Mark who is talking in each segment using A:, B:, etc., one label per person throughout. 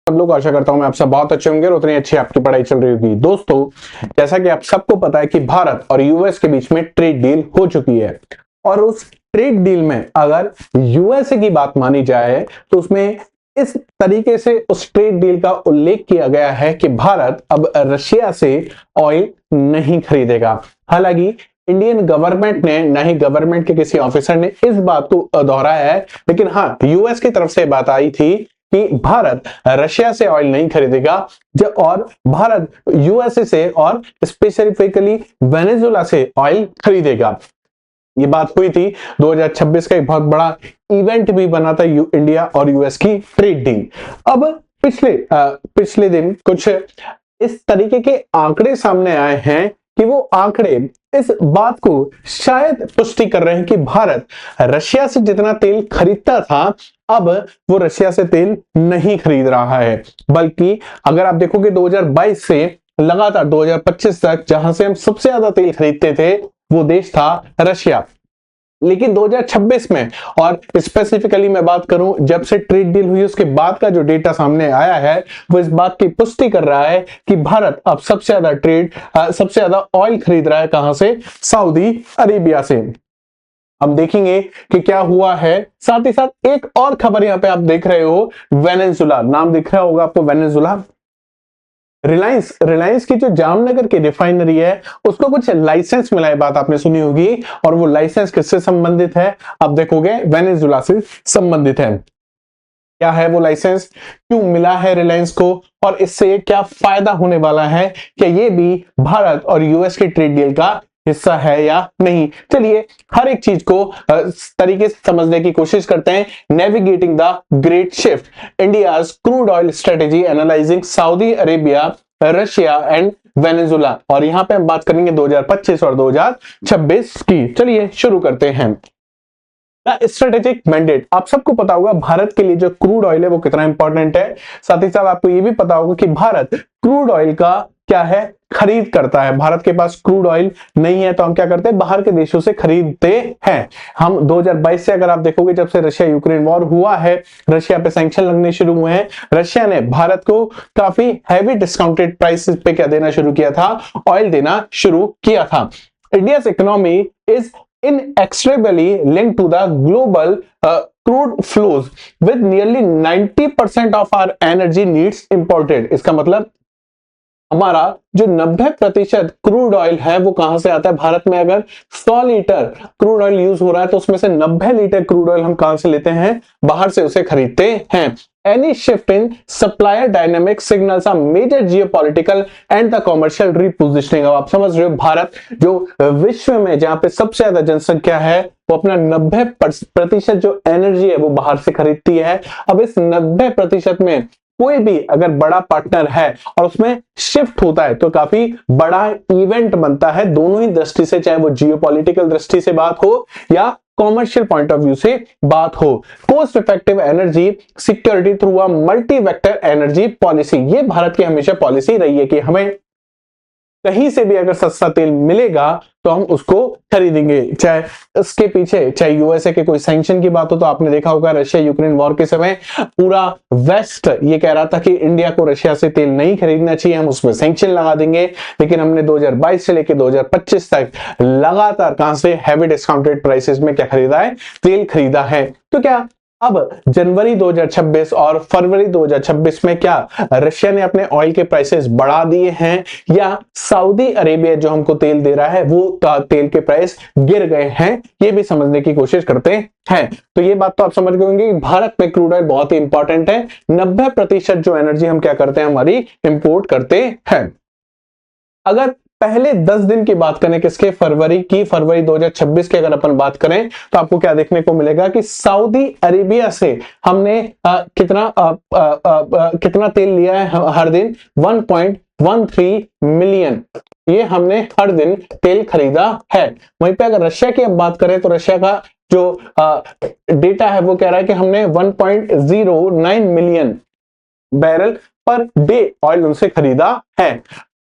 A: सब लोग, आशा करता हूं मैं आप सब बहुत अच्छे होंगे और उतनी अच्छी आपकी पढ़ाई चल रही होगी। दोस्तों, जैसा कि आप सबको पता है कि भारत और यूएस के बीच में ट्रेड डील हो चुकी है और उस ट्रेड डील में अगर यूएसए की बात मानी जाए तो उसमें इस तरीके से उस ट्रेड डील का उल्लेख किया गया है कि भारत अब रशिया से ऑयल नहीं खरीदेगा। हालांकि इंडियन गवर्नमेंट ने, ना ही गवर्नमेंट के किसी ऑफिसर ने इस बात को दोहराया है, लेकिन हाँ, यूएस की तरफ से बात आई थी कि भारत रशिया से ऑयल नहीं खरीदेगा और भारत यूएसए से और स्पेसिफिकली वेनेजुएला से ऑयल खरीदेगा। ये बात हुई थी 2026 का एक बहुत बड़ा इवेंट भी बना था इंडिया और यूएस की ट्रेड डील। अब पिछले दिन कुछ इस तरीके के आंकड़े सामने आए हैं कि वो आंकड़े इस बात को शायद पुष्टि कर रहे हैं कि भारत रशिया से जितना तेल खरीदता था अब वो रशिया से तेल नहीं खरीद रहा है, बल्कि अगर आप देखोगे 2022 से लगातार 2025 तक जहां से हम सबसे ज्यादा तेल खरीदते थे वो देश था रशिया। लेकिन 2026 में, और स्पेसिफिकली मैं बात करूं जब से ट्रेड डील हुई उसके बाद का जो डेटा सामने आया है वो इस बात की पुष्टि कर रहा है कि भारत अब सबसे ज्यादा ऑयल खरीद रहा है। कहां से? सऊदी अरेबिया से। हम देखेंगे कि क्या हुआ है। साथ ही साथ एक और खबर यहां पे आप देख रहे हो, वेनेजुएला नाम दिख रहा होगा आपको, वेनेजुएला। रिलायंस की जो जामनगर की रिफाइनरी है उसको कुछ लाइसेंस मिला है, बात आपने सुनी होगी, और वो लाइसेंस किससे संबंधित है? आप देखोगे वेनेजुएला से संबंधित है। क्या है वो लाइसेंस, क्यों मिला है रिलायंस को, और इससे क्या फायदा होने वाला है? क्या ये भी भारत और यूएस के ट्रेड डील का हिस्सा है या नहीं? चलिए हर एक चीज को तरीके से समझने की कोशिश करते हैं। Navigating the great shift, India's crude oil strategy analysing Saudi Arabia, Russia and Venezuela, और यहां पे हम बात करेंगे 2025 और 2026 की। चलिए शुरू करते हैं। स्ट्रेटेजिक मैंडेट, आप सबको पता होगा भारत के लिए जो क्रूड ऑयल है वो कितना इंपॉर्टेंट है। साथ ही साथ आपको ये भी पता होगा कि भारत क्रूड ऑयल का क्या है, खरीद करता है। भारत के पास क्रूड ऑयल नहीं है तो हम क्या करते हैं, बाहर के देशों से खरीदते हैं। हम 2022 से अगर आप देखोगे, जब से रशिया यूक्रेन वॉर हुआ है, रशिया पे सैंक्शन लगने शुरू हुए हैं, रशिया ने भारत को काफी हैवी डिस्काउंटेड प्राइसेस पे क्या देना शुरू किया था, ऑयल देना शुरू किया था। India's economy is inexorably linked to the global crude flows with nearly 90% of our energy needs imported। इसका मतलब हमारा जो 90% क्रूड ऑयल है वो कहां से आता है? भारत में अगर 100 लीटर क्रूड ऑयल यूज हो रहा है तो उसमें से 90 लीटर क्रूड ऑयल हम कहां से लेते हैं? बाहर से उसे खरीदते हैं। Any shift in supplier dynamics signals a major geopolitical and the commercial repositioning। अब आप समझ रहे हो, भारत जो विश्व में जहां पे सबसे ज्यादा जनसंख्या है वो अपना 90% जो एनर्जी है वो बाहर से खरीदती है। अब इस 90% में कोई भी अगर बड़ा पार्टनर है और उसमें शिफ्ट होता है तो काफी बड़ा इवेंट बनता है, दोनों ही दृष्टि से, चाहे वो जियोपॉलिटिकल दृष्टि से बात हो या कॉमर्शियल पॉइंट ऑफ व्यू से बात हो। Cost effective energy security through a multi vector energy policy, ये भारत की हमेशा पॉलिसी रही है कि हमें कहीं से भी अगर सस्ता तेल मिलेगा तो हम उसको खरीदेंगे, चाहे इसके पीछे चाहे यूएसए के कोई सैंक्शन की बात हो। तो आपने देखा होगा रशिया यूक्रेन वॉर के समय पूरा वेस्ट ये कह रहा था कि इंडिया को रशिया से तेल नहीं खरीदना चाहिए, हम उसमें सैंक्शन लगा देंगे। लेकिन हमने 2022 से लेकर 2025 तक लगातार कहां से हैवी डिस्काउंटेड प्राइसेस में क्या खरीदा है? तेल खरीदा है। तो क्या अब जनवरी 2026 और फरवरी 2026 में क्या रशिया ने अपने ऑयल के प्राइसेस बढ़ा दिए हैं या सऊदी अरेबिया जो हमको तेल दे रहा है वो तेल के प्राइस गिर गए हैं? ये भी समझने की कोशिश करते हैं। तो ये बात तो आप समझ गए होंगे कि भारत में क्रूड ऑयल बहुत ही इंपॉर्टेंट है। 90% जो एनर्जी हम क्या करते हैं, हमारी इंपोर्ट करते हैं। अगर पहले 10 दिन की बात करें किसके, फरवरी 2026 की अगर अपन बात करें तो आपको क्या देखने को मिलेगा कि सऊदी अरेबिया से हमने कितना तेल लिया है हर दिन? 1.13 मिलियन, ये हमने हर दिन तेल खरीदा है। वहीं पे अगर रशिया की अब बात करें तो रशिया का जो डेटा है वो कह रहा है कि हमने 1.09 million barrel per day oil उनसे खरीदा है।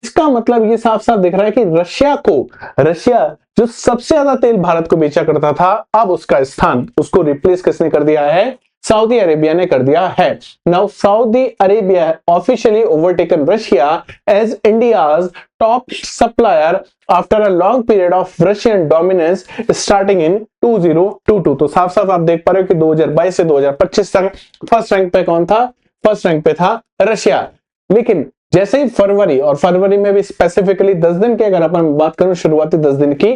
A: इसका मतलब ये साफ साफ दिख रहा है कि रशिया जो सबसे ज्यादा तेल भारत को बेचा करता था, अब उसका स्थान, उसको रिप्लेस किसने कर दिया है? सऊदी अरेबिया ने कर दिया है। Now Saudi Arabia officially overtaken Russia as India's top supplier after a long period of Russian dominance starting in 2022। तो साफ साफ आप देख पा रहे हो कि 2022 से 2025 तक फर्स्ट रैंक पे कौन था? फर्स्ट रैंक पे था रशिया। लेकिन जैसे ही फरवरी, और फरवरी में भी स्पेसिफिकली 10 दिन की अगर अपन बात करूं, शुरुआती 10 दिन की,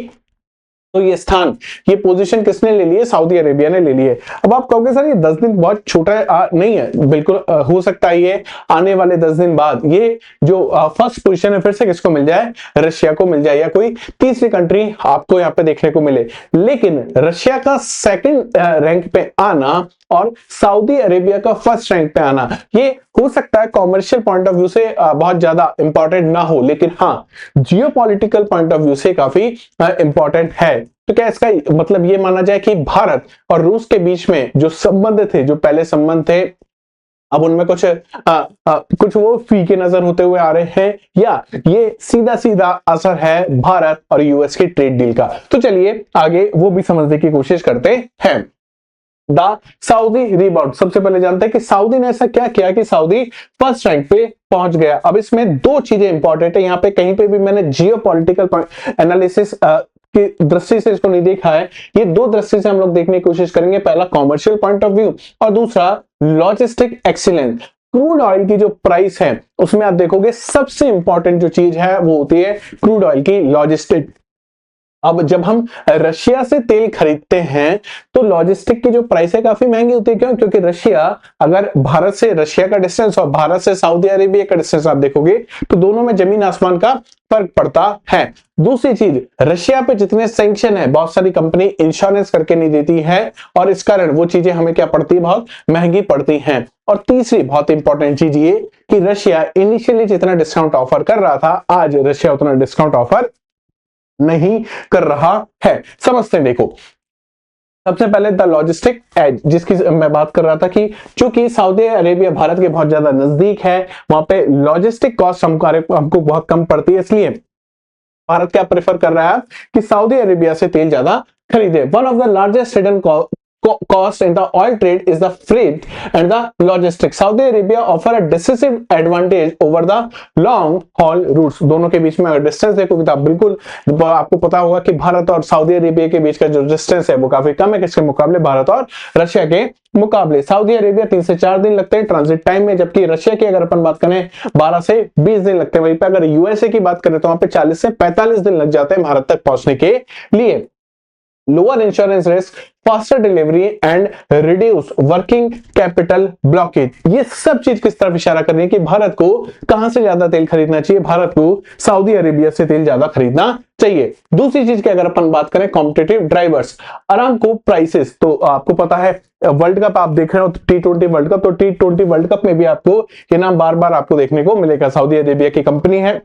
A: तो ये स्थान, ये पोजीशन किसने ले ली है? सऊदी अरेबिया ने ले ली है। अब आप कहोगे सर ये 10 दिन बहुत छोटा नहीं है। बिल्कुल हो सकता है ये आने वाले 10 दिन बाद ये जो फर्स्ट पोजीशन है फिर से किसको मिल जाए? रशिया को मिल जाए, या कोई तीसरी कंट्री आपको यहाँ पे देखने को मिले। लेकिन रशिया का सेकंड रैंक पे आना और सऊदी अरेबिया का फर्स्ट रैंक पे आना, ये हो सकता है कॉमर्शियल पॉइंट ऑफ व्यू से बहुत ज्यादा इंपॉर्टेंट ना हो, लेकिन हाँ जियोपॉलिटिकल पॉइंट ऑफ व्यू से काफी इंपॉर्टेंट है। तो क्या इसका मतलब ये माना जाए कि भारत और रूस के बीच में जो संबंध थे, जो पहले संबंध थे, अब उनमें कुछ वो फीके नजर होते हुए आ रहे हैं, या ये सीधा सीधा असर है भारत और यूएस की ट्रेड डील का? तो चलिए आगे वो भी समझने की कोशिश करते हैं। द सऊदी रिबाउंड, सबसे पहले जानते हैं कि सऊदी ने ऐसा क्या किया कि सऊदी फर्स्ट रैंक पे पहुंच गया। अब इसमें दो चीजें इंपॉर्टेंट है, यहाँ पे कहीं पे भी मैंने जियोपॉलिटिकल एनालिसिस की दृष्टि से इसको नहीं देखा है। ये दो दृष्टि से हम लोग देखने की कोशिश करेंगे, पहला कॉमर्शियल पॉइंट ऑफ व्यू और दूसरा लॉजिस्टिक एक्सीलेंस। क्रूड ऑयल की जो प्राइस है उसमें आप देखोगे सबसे इंपॉर्टेंट जो चीज है वो होती है क्रूड ऑयल की लॉजिस्टिक। अब जब हम रशिया से तेल खरीदते हैं तो लॉजिस्टिक की जो प्राइस है काफी महंगी होती है। क्यों? क्योंकि रशिया, अगर भारत से रशिया का डिस्टेंस और भारत से सऊदी अरेबिया का डिस्टेंस आप देखोगे तो दोनों में जमीन आसमान का फर्क पड़ता है। दूसरी चीज, रशिया पे जितने सैंक्शन है बहुत सारी कंपनी इंश्योरेंस करके नहीं देती है और इस कारण वो चीजें हमें क्या पड़ती है? बहुत महंगी पड़ती हैं। और तीसरी बहुत इंपॉर्टेंट चीज ये कि रशिया इनिशियली जितना डिस्काउंट ऑफर कर रहा था, आज रशिया उतना डिस्काउंट ऑफर नहीं कर रहा है। समझते हैं, देखो सबसे पहले द लॉजिस्टिक एज, जिसकी मैं बात कर रहा था कि चूंकि सऊदी अरेबिया भारत के बहुत ज्यादा नजदीक है, वहां पे लॉजिस्टिक कॉस्ट हमको बहुत कम पड़ती है, इसलिए भारत क्या प्रेफर कर रहा है कि सऊदी अरेबिया से तेल ज्यादा खरीदे। One of the largest hidden cost in the oil trade is the freight and the logistics. Saudi Arabia offer a decisive advantage over the long haul routes. दोनों के बीच में अगर डिस्टेंस देखोगे तो आप बिल्कुल आपको पता होगा कि भारत और सऊदी अरेबिया के बीच का जो डिस्टेंस है वो काफी कम है किसके मुकाबले? भारत और रशिया के मुकाबले। सऊदी अरेबिया 3 से 4 दिन लगते हैं ट्रांजिट टाइम में, जबकि रशिया की अगर अपन बात करें 12 से 20 दिन लगते हैं। वहीं पे अगर यूएसए की बात करें तो वहां पे 40 से 45 दिन लग जाते हैं भारत तक पहुंचने के लिए। Lower insurance risk, faster delivery and reduce working capital blockage, ये सब चीज किस तरफ इशारा कर रही है कि भारत को कहां से ज्यादा तेल खरीदना चाहिए? भारत को सऊदी अरेबिया से तेल ज्यादा खरीदना चाहिए। दूसरी चीज की अगर अपन बात करें कॉम्पिटिटिव ड्राइवर्स, अरामको प्राइसेस, तो आपको पता है वर्ल्ड कप आप देख रहे हो T20 वर्ल्ड कप, तो T20 वर्ल्ड कप में भी आपको ये नाम बार बार आपको देखने को मिलेगा। सऊदी अरेबिया की कंपनी है।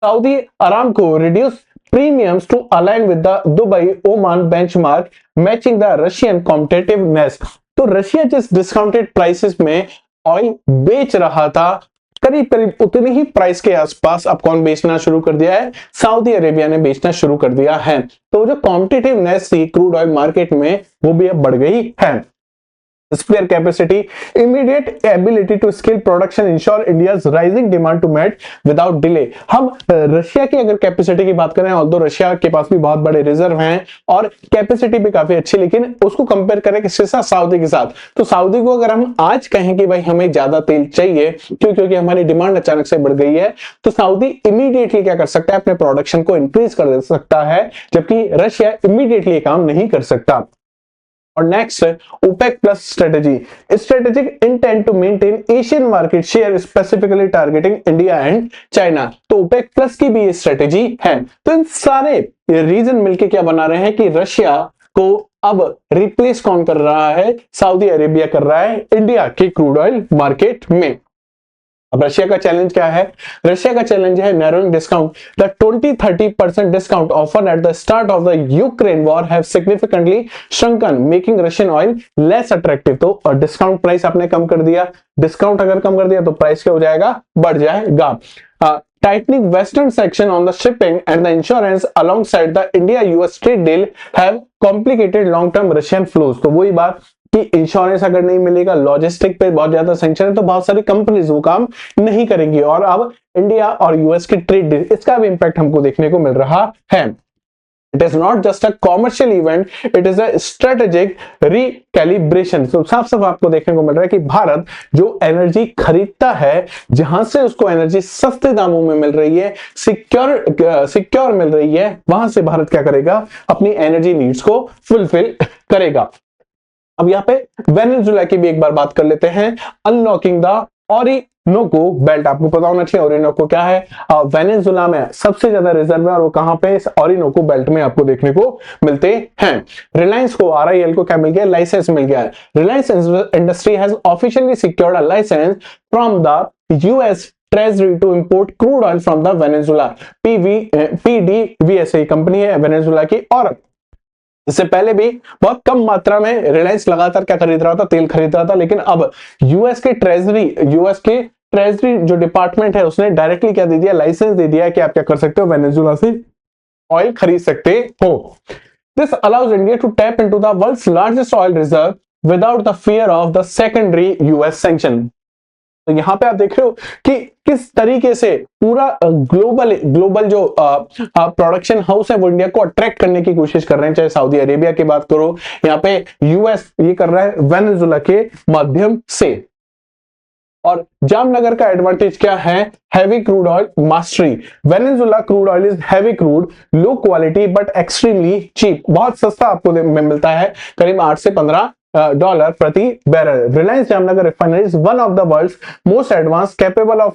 A: Saudi Aramco reduce premiums to align with the Dubai Oman benchmark matching the Russian competitiveness। तो रशिया जिस डिस्काउंटेड प्राइसेस में ऑयल बेच रहा था करीब करीब उतनी ही प्राइस के आसपास अब कौन बेचना शुरू कर दिया है? सऊदी अरेबिया ने बेचना शुरू कर दिया है। तो जो कॉम्पिटिटिवनेस थी क्रूड ऑयल मार्केट में वो भी अब बढ़ गई है। spare capacity, immediate ability to scale production ensure India's rising demand to meet without delay। हम रशिया की अगर कैपेसिटी की बात करें, ऑल्दो रशिया के पास भी बहुत बड़े रिजर्व हैं और कैपेसिटी भी काफी अच्छी, लेकिन उसको कंपेयर करें किसके साथ? सऊदी के साथ। तो सऊदी को अगर हम आज कहें कि भाई हमें ज्यादा तेल चाहिए क्योंकि हमारी डिमांड अचानक से बढ़ गई है, तो सऊदी इमीडिएटली क्या कर सकता है? अपने प्रोडक्शन को इंक्रीज कर सकता है, जबकि रशिया इमीडिएटली काम नहीं कर सकता। और नेक्स्ट है OPEC plus strategy, strategic intent to maintain Asian market share specifically targeting India and China. तो ओपेक प्लस की भी स्ट्रेटेजी है। तो इन सारे रीजन मिलके क्या बना रहे हैं कि रशिया को अब रिप्लेस कौन कर रहा है? सऊदी अरेबिया कर रहा है इंडिया के क्रूड ऑयल मार्केट में। अब रशिया का चैलेंज क्या है? रशिया का चैलेंज है narrowing discount. The 20-30% discount offer at the start of the Ukraine war have significantly shrunken making Russian oil less attractive. तो डिस्काउंट प्राइस आपने कम कर दिया, डिस्काउंट अगर कम कर दिया तो प्राइस क्या हो जाएगा? बढ़ जाएगा। Tightening Western section on the shipping and the insurance alongside the India-US trade deal have complicated long-term Russian flows। तो वही बात कि इंश्योरेंस अगर नहीं मिलेगा, लॉजिस्टिक पे बहुत ज्यादा सैंक्शन है, तो बहुत सारी कंपनीज वो काम नहीं करेंगी। और अब इंडिया और यूएस के ट्रेड डील, इसका भी इंपैक्ट हमको देखने को मिल रहा है। It is not just a commercial event, it is a strategic recalibration। तो साफ साफ आपको देखने को मिल रहा है कि भारत जो एनर्जी खरीदता है, जहां से उसको एनर्जी सस्ते दामों में मिल रही है, सिक्योर मिल रही है, वहां से भारत क्या करेगा, अपनी एनर्जी नीड्स को फुलफिल करेगा। अब यहाँ पे वेनेजुएला की भी एक बार बात कर लेते हैं। अनलॉकिंग द ओरिनोको बेल्ट, आपको पता होना चाहिए ओरिनोको क्या है। वेनेजुएला में सबसे ज्यादा रिजर्व है और वो कहां पे, इस ओरिनोको बेल्ट में आपको देखने को मिलते हैं। रिलायंस को, आरआईएल को क्या मिल गया, लाइसेंस मिल गया है। Reliance industry has officially secured a licence from the US treasury to import crude oil from the Venezuela. PDVSA company है वेनेजुएला की, और इससे पहले भी बहुत कम मात्रा में रिलायंस लगातार क्या खरीद रहा था, तेल खरीद रहा था। लेकिन अब यूएस के ट्रेजरी जो डिपार्टमेंट है, उसने डायरेक्टली क्या दे दिया, लाइसेंस दे दिया कि आप क्या कर सकते हो, वेनेजुएला से ऑयल खरीद सकते हो। This allows India to tap into the world's largest oil reserve without the fear of the secondary US sanction. तो यहां पे आप देख रहे हो कि किस तरीके से पूरा ग्लोबल जो प्रोडक्शन हाउस है वो इंडिया को अट्रैक्ट करने की कोशिश कर रहे हैं। चाहे सऊदी अरेबिया की बात करो, यहाँ पे यूएस ये कर रहा है वेनेजुएला के माध्यम से। और जामनगर का एडवांटेज क्या है, heavy crude oil mastery. Venezuela crude oil is heavy crude, low quality but extremely cheap. बहुत सस्ता आपको मिलता है, करीब 8 से 15 डॉलर प्रति barrel. Reliance Jamnagar refinery is one of the world's most advance, capable of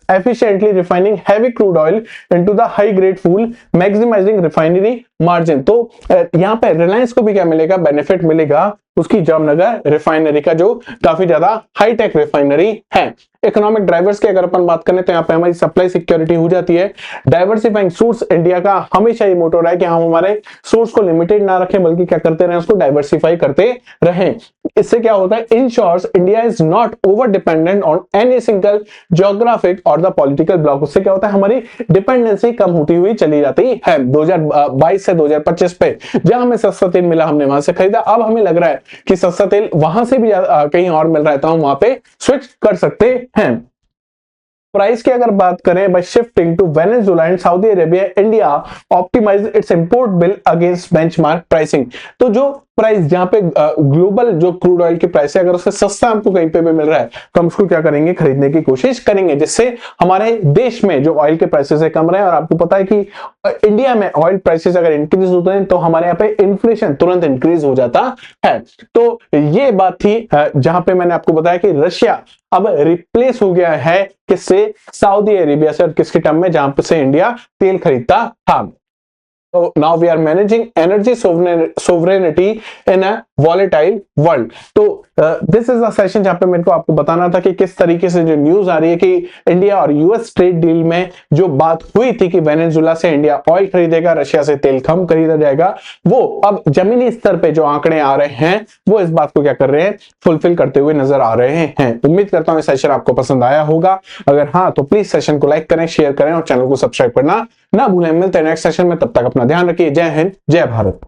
A: efficiently refining heavy crude oil into the high grade fuel, maximizing refinery margin। तो यहाँ पे रिलायंस को भी क्या मिलेगा, बेनिफिट मिलेगा उसकी जामनगर रिफाइनरी का, जो काफी ज्यादा हाईटेक रिफाइनरी है। इकोनॉमिक ड्राइवर्स की अगर अपन बात करें तो यहाँ पे हमारी सप्लाई सिक्योरिटी हो जाती है। डाइवर्सिफाइंग सोर्स, इंडिया का हमेशा ये मोटो रहा है कि हम हमारे सोर्स को लिमिटेड ना रखें, बल्कि क्या करते रहे, उसको डाइवर्सिफाई करते रहें। इससे क्या होता है, ensures India is not over dependent on any single geographic और द पॉलिटिकल ब्लॉक। उससे क्या होता है, हमारी डिपेंडेंसी कम होती हुई चली जाती है। 2022 से 2025 पे जहां हमें सस्ता तेल मिला, हमने वहां से खरीदा। अब हमें लग रहा है कि सस्ता तेल वहां से भी कहीं और मिल रहा है, तो हम वहां पे स्विच कर सकते हैं। प्राइस की अगर बात करें, by shifting to Venezuela and Saudi Arabia, India optimize its import bill against benchmark pricing. तो जो प्राइस, जहां पे ग्लोबल जो क्रूड ऑयल की प्राइस है, अगर उससे सस्ता हमको कहीं पे भी मिल रहा है, तो हम उसको क्या करेंगे, खरीदने की कोशिश करेंगे, जिससे हमारे देश में जो ऑयल के प्राइसेस है कम रहे। और आपको पता है कि इंडिया में ऑयल प्राइसेस अगर इंक्रीज होते हैं तो हमारे यहाँ पे इन्फ्लेशन तुरंत इंक्रीज हो जाता है। तो ये बात थी जहां पे मैंने आपको बताया कि रशिया अब रिप्लेस हो गया है किससे, सऊदी अरेबिया से, और किसके टर्म में, जहां से इंडिया तेल खरीदता था। So now we are managing energy sovereignty in a volatile world। तो दिस इज अ सेशन जहां पे मेरे को आपको बताना था कि किस तरीके से जो न्यूज आ रही है कि इंडिया और यूएस ट्रेड डील में जो बात हुई थी कि वेनेजुएला से इंडिया ऑयल खरीदेगा, रशिया से तेल कम खरीदा जाएगा, वो अब जमीनी स्तर पे जो आंकड़े आ रहे हैं वो इस बात को क्या कर रहे हैं, फुलफिल करते हुए नजर आ रहे हैं। उम्मीद करता हूं ये सेशन आपको पसंद आया होगा। अगर हाँ तो प्लीज सेशन को लाइक करें, शेयर करें और चैनल को सब्सक्राइब करना ना भूलें। मिलते हैं नेक्स्ट सेशन में, तब तक अपना ध्यान रखिए। जय हिंद, जय भारत।